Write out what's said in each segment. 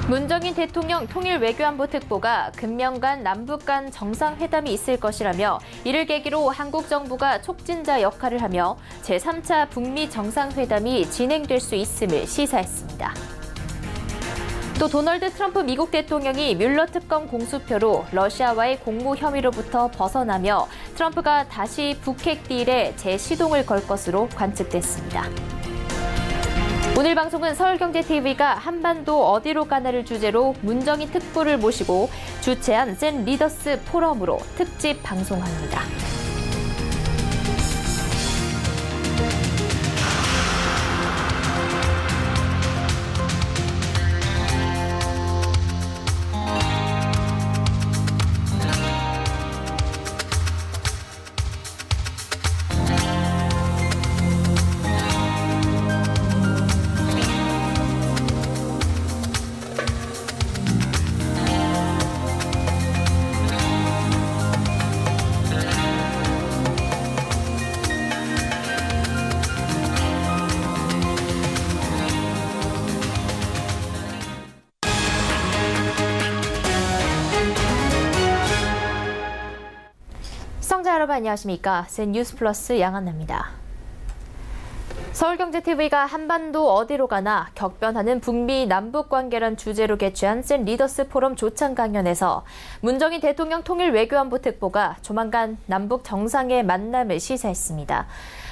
문정인 대통령 통일외교안보 특보가 금명간 남북 간 정상회담이 있을 것이라며 이를 계기로 한국 정부가 촉진자 역할을 하며 제3차 북미 정상회담이 진행될 수 있음을 시사했습니다. 또 도널드 트럼프 미국 대통령이 뮬러 특검 공수표로 러시아와의 공모 혐의로부터 벗어나며 트럼프가 다시 북핵 딜에 재시동을 걸 것으로 관측됐습니다. 오늘 방송은 서울경제TV가 한반도 어디로 가나를 주제로 문정인 특보를 모시고 주최한 젠 리더스 포럼으로 특집 방송합니다. 시청자 여러분 안녕하십니까? 젠 뉴스 플러스 양한나입니다. 서울경제TV가 한반도 어디로 가나 격변하는 북미 남북 관계란 주제로 개최한 젠 리더스 포럼 조창 강연에서 문정인 대통령 통일외교안보 특보가 조만간 남북 정상의 만남을 시사했습니다.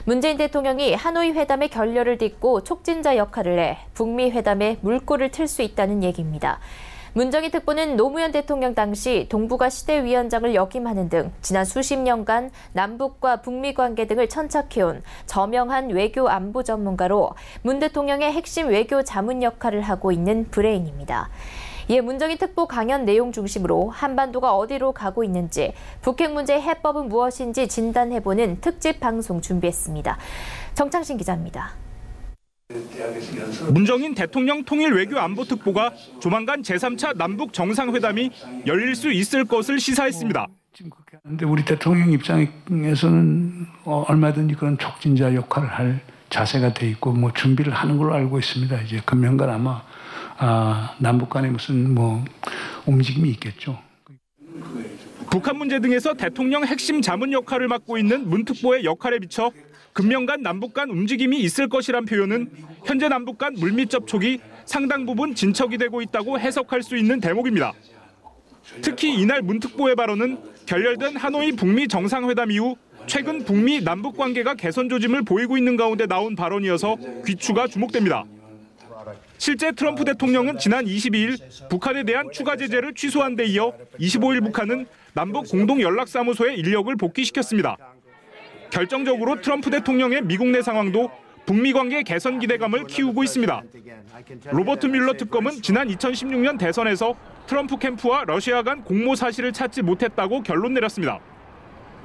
문재인 대통령이 하노이 회담의 결렬을 딛고 촉진자 역할을 해 북미 회담에 물꼬를 틀 수 있다는 얘기입니다. 문정인 특보는 노무현 대통령 당시 동북아 시대위원장을 역임하는 등 지난 수십 년간 남북과 북미 관계 등을 천착해온 저명한 외교 안보 전문가로 문 대통령의 핵심 외교 자문 역할을 하고 있는 브레인입니다. 이에 문정인 특보 강연 내용 중심으로 한반도가 어디로 가고 있는지, 북핵 문제의 해법은 무엇인지 진단해보는 특집 방송 준비했습니다. 정창신 기자입니다. 문정인 대통령 통일외교안보 특보가 조만간 제3차 남북 정상회담이 열릴 수 있을 것을 시사했습니다. 그런데 우리 대통령 입장에서는 얼마든지 그런 촉진자 역할을 할 자세가 돼 있고 준비를 하는 걸로 알고 있습니다. 이제 금년간 아마 남북 간에 무슨 움직임이 있겠죠. 북한 문제 등에서 대통령 핵심 자문 역할을 맡고 있는 문 특보의 역할에 비춰 금년간 남북 간 움직임이 있을 것이란 표현은 현재 남북 간 물밑 접촉이 상당 부분 진척이 되고 있다고 해석할 수 있는 대목입니다. 특히 이날 문 특보의 발언은 결렬된 하노이 북미 정상회담 이후 최근 북미 남북 관계가 개선 조짐을 보이고 있는 가운데 나온 발언이어서 귀추가 주목됩니다. 실제 트럼프 대통령은 지난 22일 북한에 대한 추가 제재를 취소한 데 이어 25일 북한은 남북 공동연락사무소에 인력을 복귀시켰습니다. 결정적으로 트럼프 대통령의 미국 내 상황도 북미 관계 개선 기대감을 키우고 있습니다. 로버트 뮬러 특검은 지난 2016년 대선에서 트럼프 캠프와 러시아 간 공모 사실을 찾지 못했다고 결론 내렸습니다.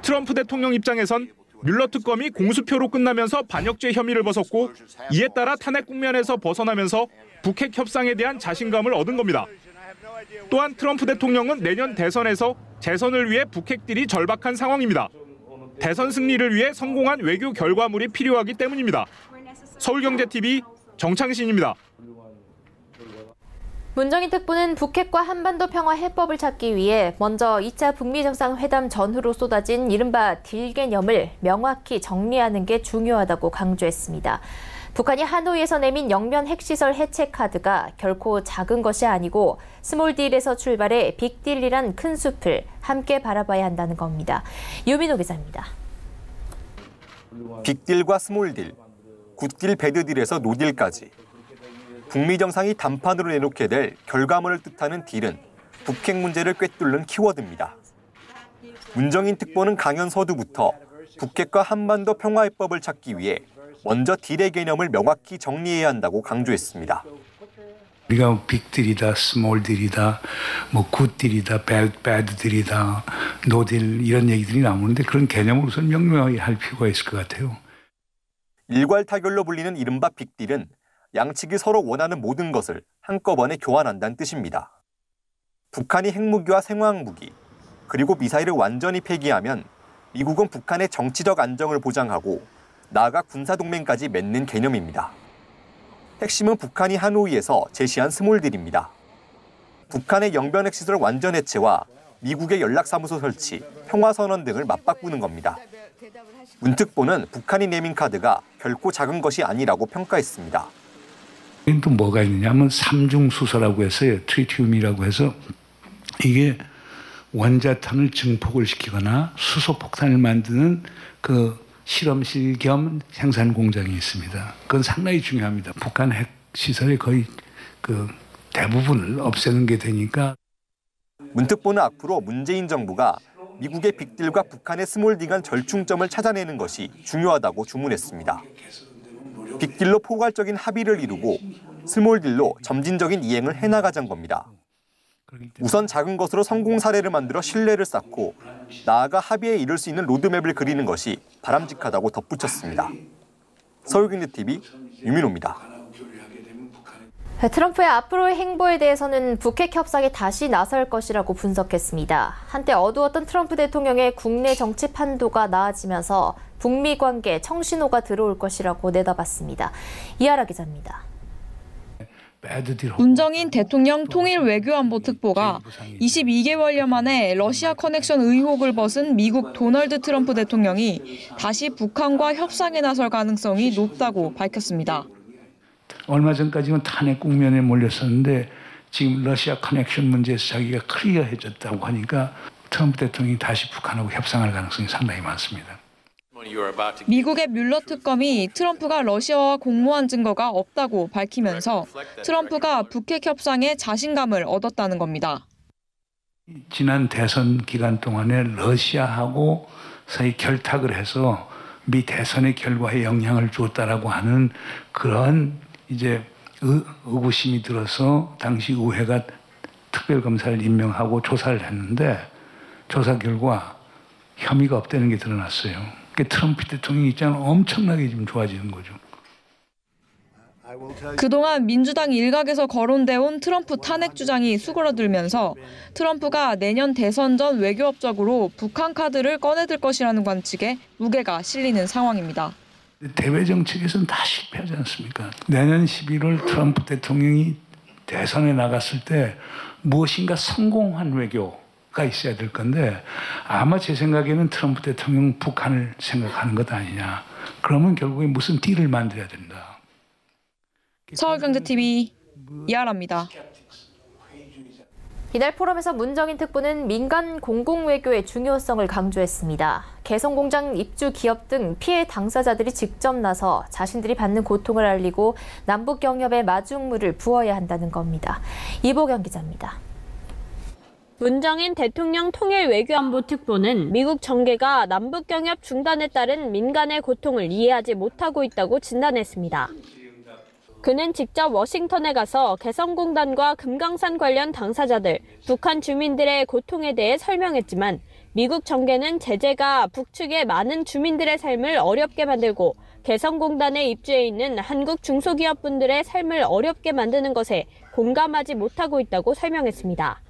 트럼프 대통령 입장에선 뮬러 특검이 공수표로 끝나면서 반역죄 혐의를 벗었고 이에 따라 탄핵 국면에서 벗어나면서 북핵 협상에 대한 자신감을 얻은 겁니다. 또한 트럼프 대통령은 내년 대선에서 재선을 위해 북핵 딜이 절박한 상황입니다. 대선 승리를 위해 성공한 외교 결과물이 필요하기 때문입니다. 서울경제TV 정창신입니다. 문정인 특보는 북핵과 한반도 평화 해법을 찾기 위해 먼저 2차 북미 정상회담 전후로 쏟아진 이른바 딜 개념을 명확히 정리하는 게 중요하다고 강조했습니다. 북한이 하노이에서 내민 영면 핵시설 해체 카드가 결코 작은 것이 아니고 스몰 딜에서 출발해 빅 딜이란 큰 숲을 함께 바라봐야 한다는 겁니다. 유민호 기자입니다. 빅딜과 스몰딜, 굿딜, 배드딜에서 노딜까지. 북미 정상이 단판으로 내놓게 될 결과물을 뜻하는 딜은 북핵 문제를 꿰뚫는 키워드입니다. 문정인 특보는 강연 서두부터 북핵과 한반도 평화해법을 찾기 위해 먼저 딜의 개념을 명확히 정리해야 한다고 강조했습니다. 우리가 빅딜이다, 스몰딜이다, 굿딜이다, 배드딜이다, 노딜 이런 얘기들이 나오는데 그런 개념을 우선 명명하게 할 필요가 있을 것 같아요. 일괄타결로 불리는 이른바 빅딜은 양측이 서로 원하는 모든 것을 한꺼번에 교환한다는 뜻입니다. 북한이 핵무기와 생화학무기, 그리고 미사일을 완전히 폐기하면 미국은 북한의 정치적 안정을 보장하고 나아가 군사동맹까지 맺는 개념입니다. 핵심은 북한이 하노이에서 제시한 스몰딜입니다. 북한의 영변 핵시설 완전 해체와 미국의 연락사무소 설치, 평화선언 등을 맞바꾸는 겁니다. 문 특보는 북한이 내민 카드가 결코 작은 것이 아니라고 평가했습니다. 또 뭐가 있느냐면 삼중수소라고 해서요. 트리티움이라고 해서 이게 원자탄을 증폭을 시키거나 수소폭탄을 만드는 그 실험실 겸 생산 공장이 있습니다. 그건 상당히 중요합니다. 북한 핵 시설의 거의 그 대부분을 없애는 게 되니까. 문 특보는 앞으로 문재인 정부가 미국의 빅딜과 북한의 스몰딜 간 절충점을 찾아내는 것이 중요하다고 주문했습니다. 빅딜로 포괄적인 합의를 이루고 스몰딜로 점진적인 이행을 해나가자는 겁니다. 우선 작은 것으로 성공 사례를 만들어 신뢰를 쌓고 나아가 합의에 이를 수 있는 로드맵을 그리는 것이 바람직하다고 덧붙였습니다. 서울경제TV 유민호입니다. 트럼프의 앞으로의 행보에 대해서는 북핵 협상에 다시 나설 것이라고 분석했습니다. 한때 어두웠던 트럼프 대통령의 국내 정치 판도가 나아지면서 북미 관계 청신호가 들어올 것이라고 내다봤습니다. 이하라 기자입니다. 문정인 대통령 통일 외교안보 특보가 22개월여 만에 러시아 커넥션 의혹을 벗은 미국 도널드 트럼프 대통령이 다시 북한과 협상에 나설 가능성이 높다고 밝혔습니다. 얼마 전까지는 탄핵 국면에 몰렸었는데 지금 러시아 커넥션 문제에서 자기가 클리어해졌다고 하니까 트럼프 대통령이 다시 북한하고 협상할 가능성이 상당히 많습니다. 미국의 뮬러 특검이 트럼프가 러시아와 공모한 증거가 없다고 밝히면서 트럼프가 북핵 협상에 자신감을 얻었다는 겁니다. 지난 대선 기간 동안에 러시아하고 사이 결탁을 해서 미 대선의 결과에 영향을 주었다라고 하는 그런 이제 의구심이 들어서 당시 의회가 특별검사를 임명하고 조사를 했는데 조사 결과 혐의가 없다는 게 드러났어요. 트럼프 대통령 입장은 엄청나게 지금 좋아지는 거죠. 그동안 민주당 일각에서 거론돼 온 트럼프 탄핵 주장이 수그러들면서 트럼프가 내년 대선 전 외교업적으로 북한 카드를 꺼내들 것이라는 관측에 무게가 실리는 상황입니다. 대외 정책에서는 다 실패하지 않습니까? 내년 11월 트럼프 대통령이 대선에 나갔을 때 무엇인가 성공한 외교가 있어야 될 건데 아마 제 생각에는 트럼프 대통령 북한을 생각하는 것 아니냐. 그러면 결국에 무슨 딜을 만들어야 된다. 서울경제TV 이하라입니다. 이날 포럼에서 문정인 특보는 민간 공공외교의 중요성을 강조했습니다. 개성공장 입주 기업 등 피해 당사자들이 직접 나서 자신들이 받는 고통을 알리고 남북경협의 마중물을 부어야 한다는 겁니다. 이보경 기자입니다. 문정인 대통령 통일 외교안보 특보는 미국 정계가 남북경협 중단에 따른 민간의 고통을 이해하지 못하고 있다고 진단했습니다. 그는 직접 워싱턴에 가서 개성공단과 금강산 관련 당사자들, 북한 주민들의 고통에 대해 설명했지만 미국 정계는 제재가 북측의 많은 주민들의 삶을 어렵게 만들고 개성공단에 입주해 있는 한국 중소기업분들의 삶을 어렵게 만드는 것에 공감하지 못하고 있다고 설명했습니다.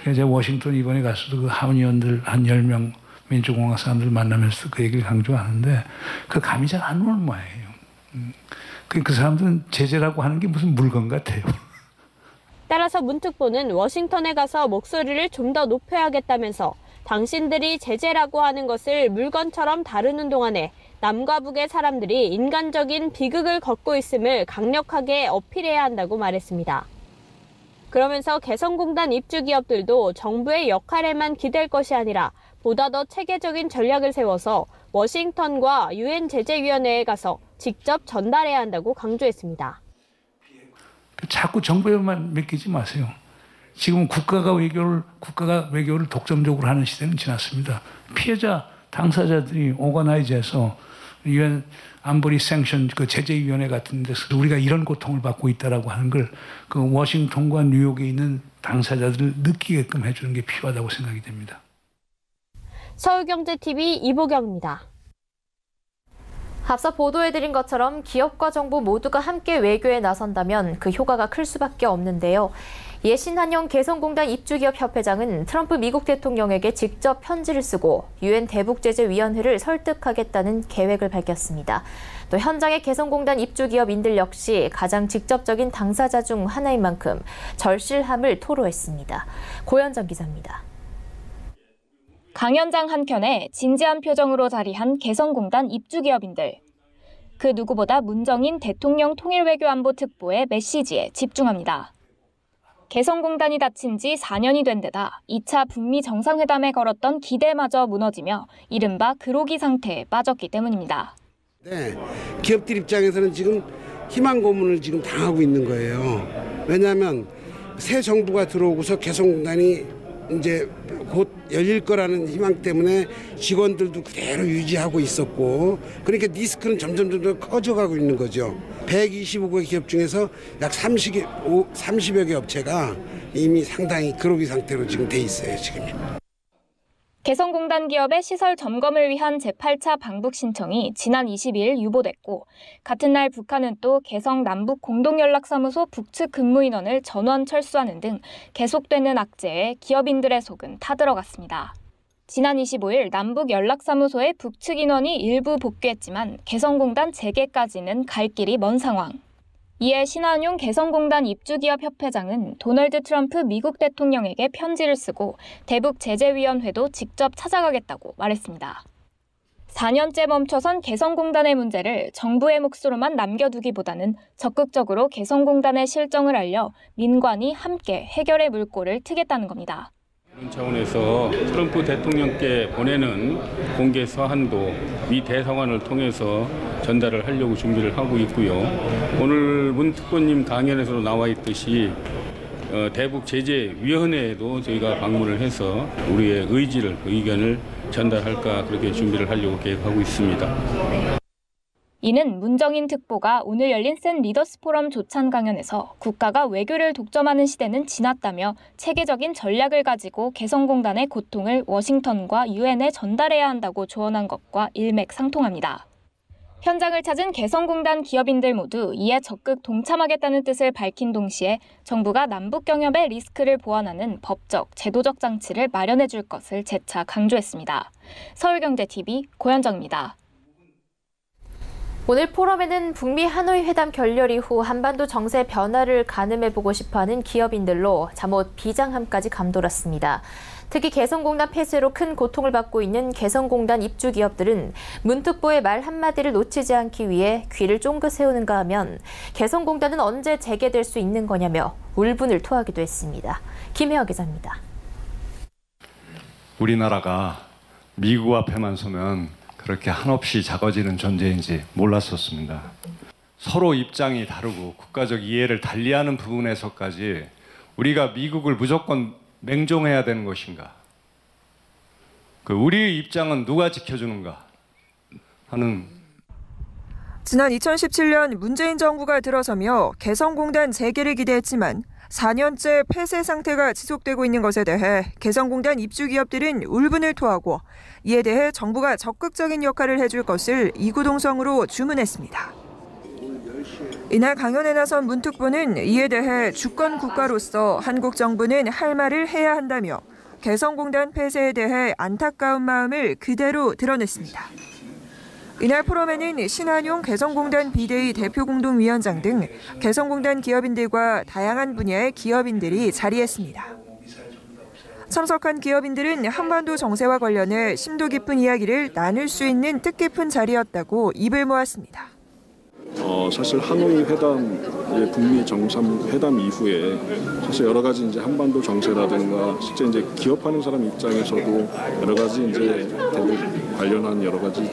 제가 워싱턴 이번에 가서도 그 하원의원들 한 10명 민주공화 사람들 만나면서 그 얘기를 강조하는데 그 감이 잘 안 오는 모양이에요. 그 사람들은 제재라고 하는 게 무슨 물건 같아요. 따라서 문 특보는 워싱턴에 가서 목소리를 좀 더 높여야겠다면서 당신들이 제재라고 하는 것을 물건처럼 다루는 동안에 남과 북의 사람들이 인간적인 비극을 겪고 있음을 강력하게 어필해야 한다고 말했습니다. 그러면서 개성공단 입주 기업들도 정부의 역할에만 기댈 것이 아니라 보다 더 체계적인 전략을 세워서 워싱턴과 유엔 제재위원회에 가서 직접 전달해야 한다고 강조했습니다. 자꾸 정부에만 맡기지 마세요. 지금 국가가 외교를 독점적으로 하는 시대는 지났습니다. 피해자 당사자들이 오거나이즈해서 유엔 안보리 생션 그 제재위원회 같은 데서 우리가 이런 고통을 받고 있다라고 하는 걸 그 워싱턴과 뉴욕에 있는 당사자들을 느끼게끔 해주는 게 필요하다고 생각이 됩니다. 서울경제TV 이보경입니다. 앞서 보도해드린 것처럼 기업과 정부 모두가 함께 외교에 나선다면 그 효과가 클 수밖에 없는데요. 이에 신한용 개성공단 입주기업협회장은 트럼프 미국 대통령에게 직접 편지를 쓰고 유엔 대북제재위원회를 설득하겠다는 계획을 밝혔습니다. 또 현장의 개성공단 입주기업인들 역시 가장 직접적인 당사자 중 하나인 만큼 절실함을 토로했습니다. 고현정 기자입니다. 강연장 한켠에 진지한 표정으로 자리한 개성공단 입주기업인들. 그 누구보다 문정인 대통령 통일외교안보특보의 메시지에 집중합니다. 개성공단이 닫힌 지 4년이 된 데다 2차 북미 정상회담에 걸었던 기대마저 무너지며 이른바 그로기 상태에 빠졌기 때문입니다. 네, 기업들 입장에서는 지금 희망 고문을 지금 당하고 있는 거예요. 왜냐하면 새 정부가 들어오고서 개성공단이 이제 곧 열릴 거라는 희망 때문에 직원들도 그대로 유지하고 있었고, 그러니까 리스크는 점점 커져가고 있는 거죠. 125개 기업 중에서 약 30여 개 업체가 이미 상당히 그로기 상태로 지금 돼 있어요, 지금. 개성공단 기업의 시설 점검을 위한 제8차 방북 신청이 지난 22일 유보됐고, 같은 날 북한은 또 개성 남북 공동연락사무소 북측 근무 인원을 전원 철수하는 등 계속되는 악재에 기업인들의 속은 타들어갔습니다. 지난 25일 남북 연락사무소의 북측 인원이 일부 복귀했지만 개성공단 재개까지는 갈 길이 먼 상황. 이에 신한용 개성공단 입주기업협회장은 도널드 트럼프 미국 대통령에게 편지를 쓰고 대북제재위원회도 직접 찾아가겠다고 말했습니다. 4년째 멈춰선 개성공단의 문제를 정부의 몫으로만 남겨두기보다는 적극적으로 개성공단의 실정을 알려 민관이 함께 해결의 물꼬를 트겠다는 겁니다. 이런 차원에서 트럼프 대통령께 보내는 공개 서한도 미 대사관을 통해서 전달을 하려고 준비를 하고 있고요. 오늘 문 특보님 강연에서도 나와 있듯이 대북제재위원회에도 저희가 방문을 해서 우리의 의견을 전달할까 그렇게 준비를 하려고 계획하고 있습니다. 이는 문정인 특보가 오늘 열린 샌 리더스 포럼 조찬 강연에서 국가가 외교를 독점하는 시대는 지났다며 체계적인 전략을 가지고 개성공단의 고통을 워싱턴과 유엔에 전달해야 한다고 조언한 것과 일맥상통합니다. 현장을 찾은 개성공단 기업인들 모두 이에 적극 동참하겠다는 뜻을 밝힌 동시에 정부가 남북 경협의 리스크를 보완하는 법적, 제도적 장치를 마련해 줄 것을 재차 강조했습니다. 서울경제TV 고현정입니다. 오늘 포럼에는 북미 하노이 회담 결렬 이후 한반도 정세 변화를 가늠해보고 싶어하는 기업인들로 잠옷 비장함까지 감돌았습니다. 특히 개성공단 폐쇄로 큰 고통을 받고 있는 개성공단 입주기업들은 문 특보의 말 한마디를 놓치지 않기 위해 귀를 쫑긋 세우는가 하면 개성공단은 언제 재개될 수 있는 거냐며 울분을 토하기도 했습니다. 김혜화 기자입니다. 우리나라가 미국 앞에만 서면 그렇게 한없이 작아지는 존재인지 몰랐었습니다. 서로 입장이 다르고 국가적 이해를 달리하는 부분에서까지 우리가 미국을 무조건 맹종해야 되는 것인가? 우리의 입장은 누가 지켜주는가 하는. 지난 2017년 문재인 정부가 들어서며 개성공단 재개를 기대했지만 4년째 폐쇄 상태가 지속되고 있는 것에 대해 개성공단 입주기업들은 울분을 토하고 이에 대해 정부가 적극적인 역할을 해줄 것을 이구동성으로 주문했습니다. 이날 강연에 나선 문 특보는 이에 대해 주권 국가로서 한국 정부는 할 말을 해야 한다며 개성공단 폐쇄에 대해 안타까운 마음을 그대로 드러냈습니다. 이날 포럼에는 신한용 개성공단 비대위 대표공동위원장 등 개성공단 기업인들과 다양한 분야의 기업인들이 자리했습니다. 참석한 기업인들은 한반도 정세와 관련해 심도 깊은 이야기를 나눌 수 있는 뜻깊은 자리였다고 입을 모았습니다. 사실 하노이 회담, 북미 정상회담 이후에 사실 여러 가지 이제 한반도 정세라든가 실제 이제 기업하는 사람 입장에서도 여러 가지 이제 대북 관련한 여러 가지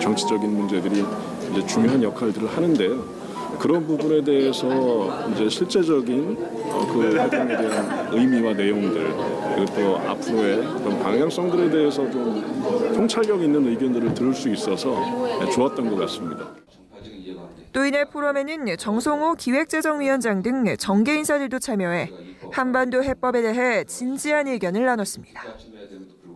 정치적인 문제들이 이제 중요한 역할들을 하는데요. 그런 부분에 대해서 이제 실제적인 그 회담에 대한 의미와 내용들, 그리고 또 앞으로의 그런 방향성들에 대해서 좀 통찰력 있는 의견들을 들을 수 있어서 좋았던 것 같습니다. 또 이날 포럼에는 정성호 기획재정위원장 등 정계 인사들도 참여해 한반도 해법에 대해 진지한 의견을 나눴습니다.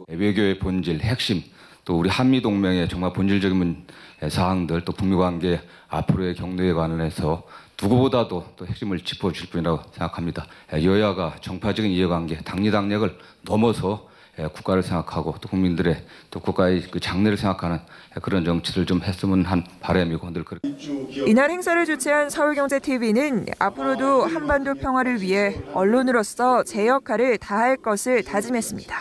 외교의 본질, 핵심, 또 우리 한미동맹의 정말 본질적인 사항들, 또 북미 관계 앞으로의 경로에 관련해서 누구보다도 또 핵심을 짚어줄 분이라고 생각합니다. 여야가 정파적인 이해관계, 당리당략을 넘어서 국가를 생각하고 또 국민들의 또 국가의 그 장래를 생각하는 그런 정치를 좀 했으면 한 바람이고 늘 그렇게. 이날 행사를 주최한 서울경제TV는 앞으로도 한반도 평화를 위해 언론으로서 제 역할을 다할 것을 다짐했습니다.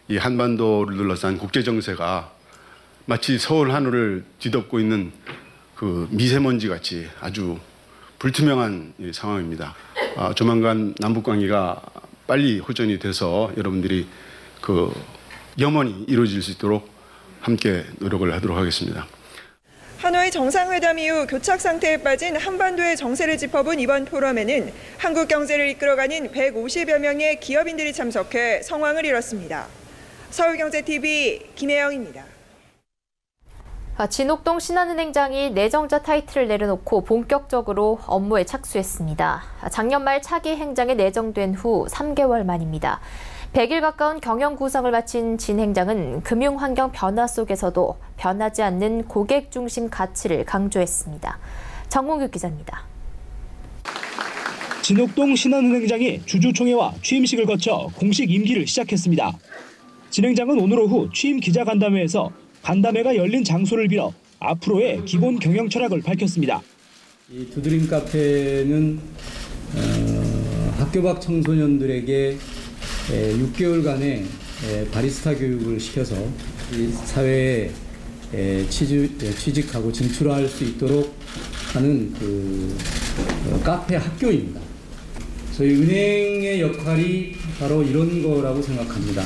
이 한반도를 둘러싼 국제 정세가 마치 서울 하늘을 뒤덮고 있는 그 미세먼지 같이 아주 불투명한 상황입니다. 조만간 남북 관계가 빨리 호전이 돼서 여러분들이 그 염원이 이루어질 수 있도록 함께 노력을 하도록 하겠습니다. 하노이 정상회담 이후 교착 상태에 빠진 한반도의 정세를 짚어본 이번 포럼에는 한국 경제를 이끌어가는 150여 명의 기업인들이 참석해 성황을 이뤘습니다. 서울경제TV 김혜영입니다. 진옥동 신한은행장이 내정자 타이틀을 내려놓고 본격적으로 업무에 착수했습니다. 작년 말 차기 행장에 내정된 후 3개월 만입니다. 100일 가까운 경영 구성을 마친 진 행장은 금융환경 변화 속에서도 변하지 않는 고객 중심 가치를 강조했습니다. 정홍규 기자입니다. 진옥동 신한은행장이 주주총회와 취임식을 거쳐 공식 임기를 시작했습니다. 진 행장은 오늘 오후 취임 기자간담회에서 간담회가 열린 장소를 빌어 앞으로의 기본 경영 철학을 밝혔습니다. 이 두드림 카페는 학교 밖 청소년들에게 6개월간의 바리스타 교육을 시켜서 이 사회에 취직하고 진출할 수 있도록 하는 그 카페 학교입니다. 저희 은행의 역할이 바로 이런 거라고 생각합니다.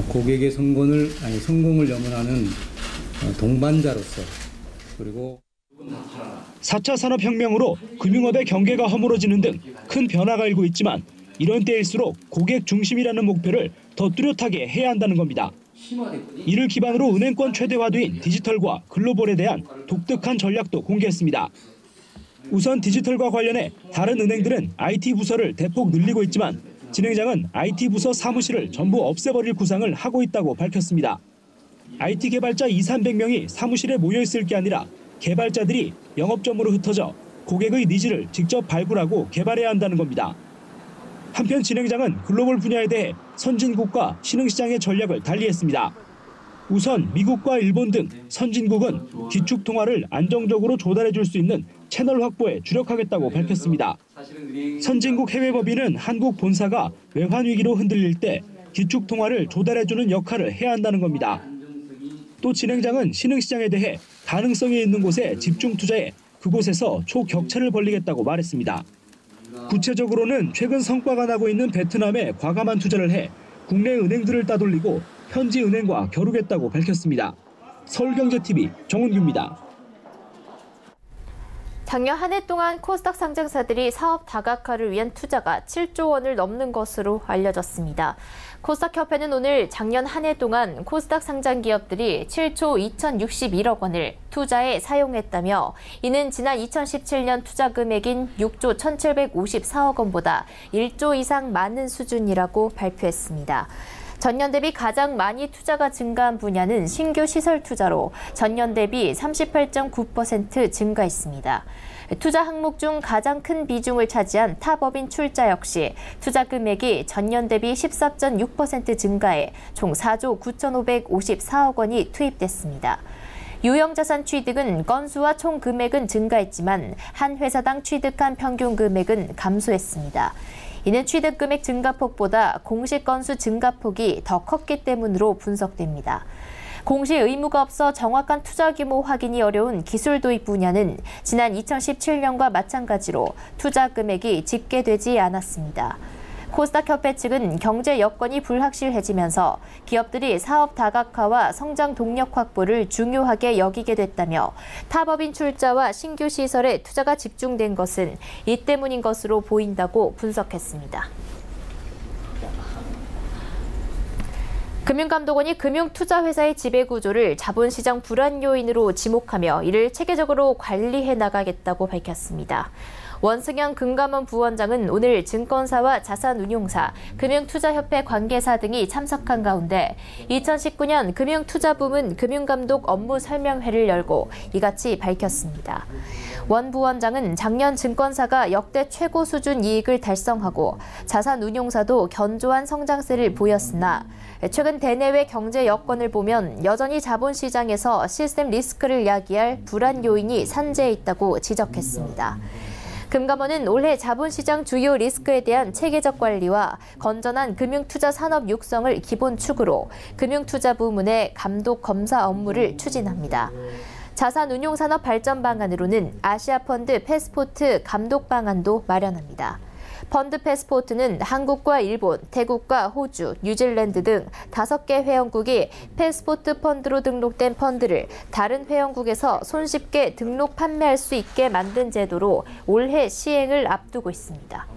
고객의 성공을 염원하는 동반자로서, 그리고 4차 산업혁명으로 금융업의 경계가 허물어지는 등 큰 변화가 일고 있지만 이런 때일수록 고객 중심이라는 목표를 더 뚜렷하게 해야 한다는 겁니다. 이를 기반으로 은행권 최대화된 디지털과 글로벌에 대한 독특한 전략도 공개했습니다. 우선 디지털과 관련해 다른 은행들은 IT 부서를 대폭 늘리고 있지만 진 행장은 IT 부서 사무실을 전부 없애버릴 구상을 하고 있다고 밝혔습니다. IT 개발자 200~300명이 사무실에 모여있을 게 아니라 개발자들이 영업점으로 흩어져 고객의 니즈를 직접 발굴하고 개발해야 한다는 겁니다. 한편 진 행장은 글로벌 분야에 대해 선진국과 신흥시장의 전략을 달리했습니다. 우선 미국과 일본 등 선진국은 기축통화를 안정적으로 조달해줄 수 있는 채널 확보에 주력하겠다고 밝혔습니다. 선진국 해외법인은 한국 본사가 외환 위기로 흔들릴 때 기축통화를 조달해주는 역할을 해야 한다는 겁니다. 또 진 행장은 신흥시장에 대해 가능성이 있는 곳에 집중 투자해 그곳에서 초격차를 벌리겠다고 말했습니다. 구체적으로는 최근 성과가 나고 있는 베트남에 과감한 투자를 해 국내 은행들을 따돌리고 현지 은행과 겨루겠다고 밝혔습니다. 서울경제TV 정은규입니다. 작년 한 해 동안 코스닥 상장사들이 사업 다각화를 위한 투자가 7조 원을 넘는 것으로 알려졌습니다. 코스닥협회는 오늘 작년 한 해 동안 코스닥 상장 기업들이 7조 2,061억 원을 투자에 사용했다며 이는 지난 2017년 투자 금액인 6조 1,754억 원보다 1조 이상 많은 수준이라고 발표했습니다. 전년 대비 가장 많이 투자가 증가한 분야는 신규 시설 투자로 전년 대비 38.9% 증가했습니다. 투자 항목 중 가장 큰 비중을 차지한 타법인 출자 역시 투자 금액이 전년 대비 14.6% 증가해 총 4조 9,554억 원이 투입됐습니다. 유형자산 취득은 건수와 총 금액은 증가했지만 한 회사당 취득한 평균 금액은 감소했습니다. 이는 취득 금액 증가폭보다 공시 건수 증가폭이 더 컸기 때문으로 분석됩니다. 공시 의무가 없어 정확한 투자 규모 확인이 어려운 기술 도입 분야는 지난 2017년과 마찬가지로 투자 금액이 집계되지 않았습니다. 코스닥협회 측은 경제 여건이 불확실해지면서 기업들이 사업 다각화와 성장 동력 확보를 중요하게 여기게 됐다며 타법인 출자와 신규 시설에 투자가 집중된 것은 이 때문인 것으로 보인다고 분석했습니다. 금융감독원이 금융투자회사의 지배구조를 자본시장 불안 요인으로 지목하며 이를 체계적으로 관리해 나가겠다고 밝혔습니다. 원승현 금감원 부원장은 오늘 증권사와 자산운용사, 금융투자협회 관계사 등이 참석한 가운데 2019년 금융투자부문 금융감독 업무 설명회를 열고 이같이 밝혔습니다. 원 부원장은 작년 증권사가 역대 최고 수준 이익을 달성하고 자산 운용사도 견조한 성장세를 보였으나 최근 대내외 경제 여건을 보면 여전히 자본시장에서 시스템 리스크를 야기할 불안 요인이 산재해 있다고 지적했습니다. 금감원은 올해 자본시장 주요 리스크에 대한 체계적 관리와 건전한 금융투자 산업 육성을 기본 축으로 금융투자 부문의 감독 검사 업무를 추진합니다. 자산운용산업 발전 방안으로는 아시아펀드 패스포트 감독 방안도 마련합니다. 펀드 패스포트는 한국과 일본, 태국과 호주, 뉴질랜드 등 5개 회원국이 패스포트 펀드로 등록된 펀드를 다른 회원국에서 손쉽게 등록 판매할 수 있게 만든 제도로 올해 시행을 앞두고 있습니다.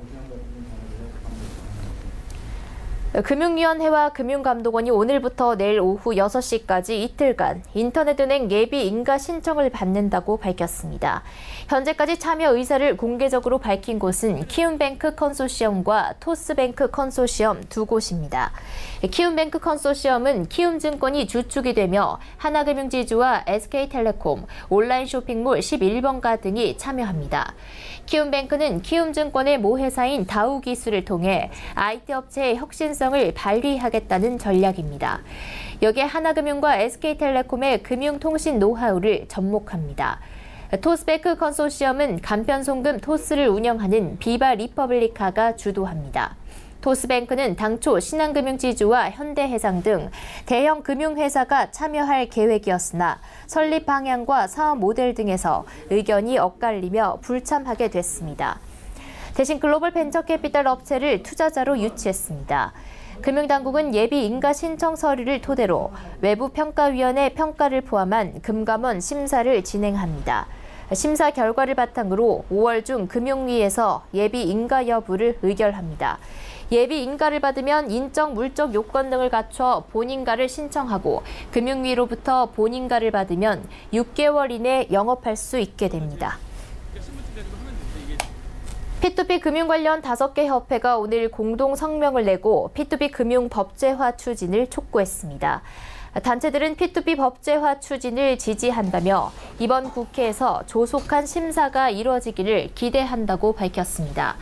금융위원회와 금융감독원이 오늘부터 내일 오후 6시까지 이틀간 인터넷은행 예비 인가 신청을 받는다고 밝혔습니다. 현재까지 참여 의사를 공개적으로 밝힌 곳은 키움뱅크 컨소시엄과 토스뱅크 컨소시엄 두 곳입니다. 키움뱅크 컨소시엄은 키움증권이 주축이 되며 하나금융지주와 SK텔레콤, 온라인 쇼핑몰 11번가 등이 참여합니다. 키움뱅크는 키움증권의 모회사인 다우기술을 통해 IT 업체의 혁신성을 발휘하겠다는 전략입니다. 여기에 하나금융과 SK텔레콤의 금융통신 노하우를 접목합니다. 토스뱅크 컨소시엄은 간편송금 토스를 운영하는 비바 리퍼블리카가 주도합니다. 토스뱅크는 당초 신한금융지주와 현대해상 등 대형 금융회사가 참여할 계획이었으나 설립 방향과 사업 모델 등에서 의견이 엇갈리며 불참하게 됐습니다. 대신 글로벌 벤처캐피탈 업체를 투자자로 유치했습니다. 금융당국은 예비 인가 신청 서류를 토대로 외부 평가위원회 평가를 포함한 금감원 심사를 진행합니다. 심사 결과를 바탕으로 5월 중 금융위에서 예비 인가 여부를 의결합니다. 예비 인가를 받으면 인적, 물적 요건 등을 갖춰 본인가를 신청하고 금융위로부터 본인가를 받으면 6개월 이내 영업할 수 있게 됩니다. P2P 금융 관련 5개 협회가 오늘 공동 성명을 내고 P2P 금융 법제화 추진을 촉구했습니다. 단체들은 P2P 법제화 추진을 지지한다며 이번 국회에서 조속한 심사가 이루어지기를 기대한다고 밝혔습니다.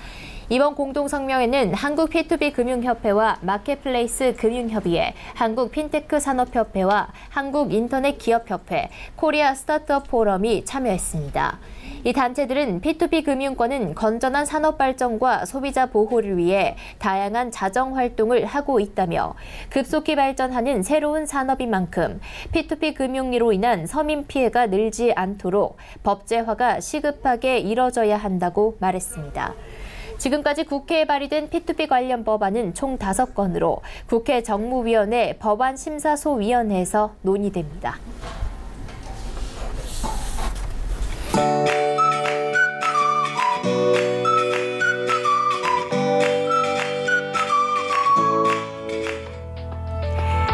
이번 공동성명에는 한국 P2P 금융협회와 마켓플레이스 금융협의회, 한국 핀테크 산업협회와 한국 인터넷 기업협회, 코리아 스타트업 포럼이 참여했습니다. 이 단체들은 P2P 금융권은 건전한 산업 발전과 소비자 보호를 위해 다양한 자정 활동을 하고 있다며 급속히 발전하는 새로운 산업인 만큼 P2P 금융으로 인한 서민 피해가 늘지 않도록 법제화가 시급하게 이뤄져야 한다고 말했습니다. 지금까지 국회에 발의된 P2P 관련 법안은 총 5건으로 국회 정무위원회 법안심사소위원회에서 논의됩니다.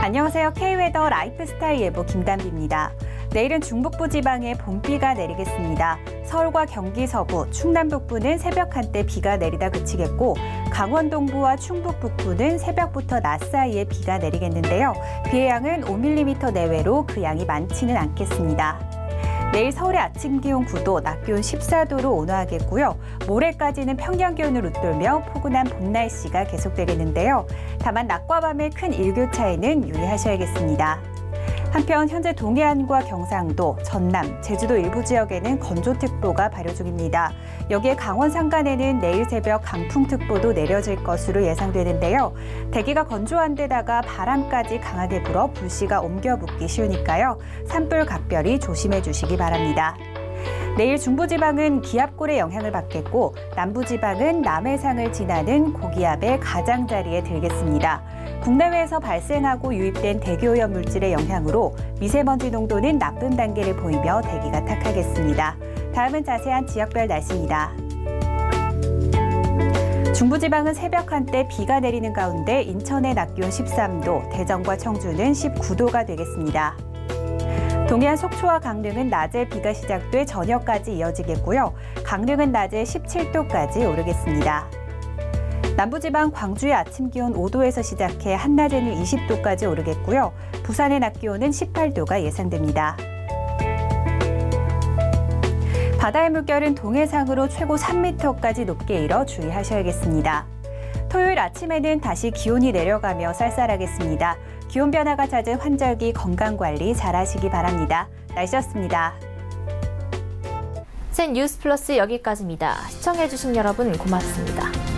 안녕하세요. K웨더 라이프스타일 예보 김단비입니다. 내일은 중북부 지방에 봄비가 내리겠습니다. 서울과 경기 서부, 충남 북부는 새벽 한때 비가 내리다 그치겠고 강원 동부와 충북 북부는 새벽부터 낮 사이에 비가 내리겠는데요. 비의 양은 5mm 내외로 그 양이 많지는 않겠습니다. 내일 서울의 아침 기온 9도, 낮 기온 14도로 온화하겠고요. 모레까지는 평년 기온을 웃돌며 포근한 봄 날씨가 계속되겠는데요. 다만 낮과 밤의 큰 일교차에는 유의하셔야겠습니다. 한편 현재 동해안과 경상도, 전남, 제주도 일부 지역에는 건조특보가 발효 중입니다. 여기에 강원 산간에는 내일 새벽 강풍특보도 내려질 것으로 예상되는데요. 대기가 건조한 데다가 바람까지 강하게 불어 불씨가 옮겨 붙기 쉬우니까요. 산불 각별히 조심해 주시기 바랍니다. 내일 중부지방은 기압골의 영향을 받겠고 남부지방은 남해상을 지나는 고기압의 가장자리에 들겠습니다. 국내외에서 발생하고 유입된 대기오염 물질의 영향으로 미세먼지 농도는 나쁨 단계를 보이며 대기가 탁하겠습니다. 다음은 자세한 지역별 날씨입니다. 중부지방은 새벽 한때 비가 내리는 가운데 인천의 낮 기온 13도, 대전과 청주는 19도가 되겠습니다. 동해안 속초와 강릉은 낮에 비가 시작돼 저녁까지 이어지겠고요. 강릉은 낮에 17도까지 오르겠습니다. 남부지방 광주의 아침 기온 5도에서 시작해 한낮에는 20도까지 오르겠고요. 부산의 낮 기온은 18도가 예상됩니다. 바다의 물결은 동해상으로 최고 3m까지 높게 일어 주의하셔야겠습니다. 토요일 아침에는 다시 기온이 내려가며 쌀쌀하겠습니다. 기온 변화가 잦은 환절기 건강관리 잘하시기 바랍니다. 날씨였습니다. 새 뉴스 플러스 여기까지입니다. 시청해주신 여러분 고맙습니다.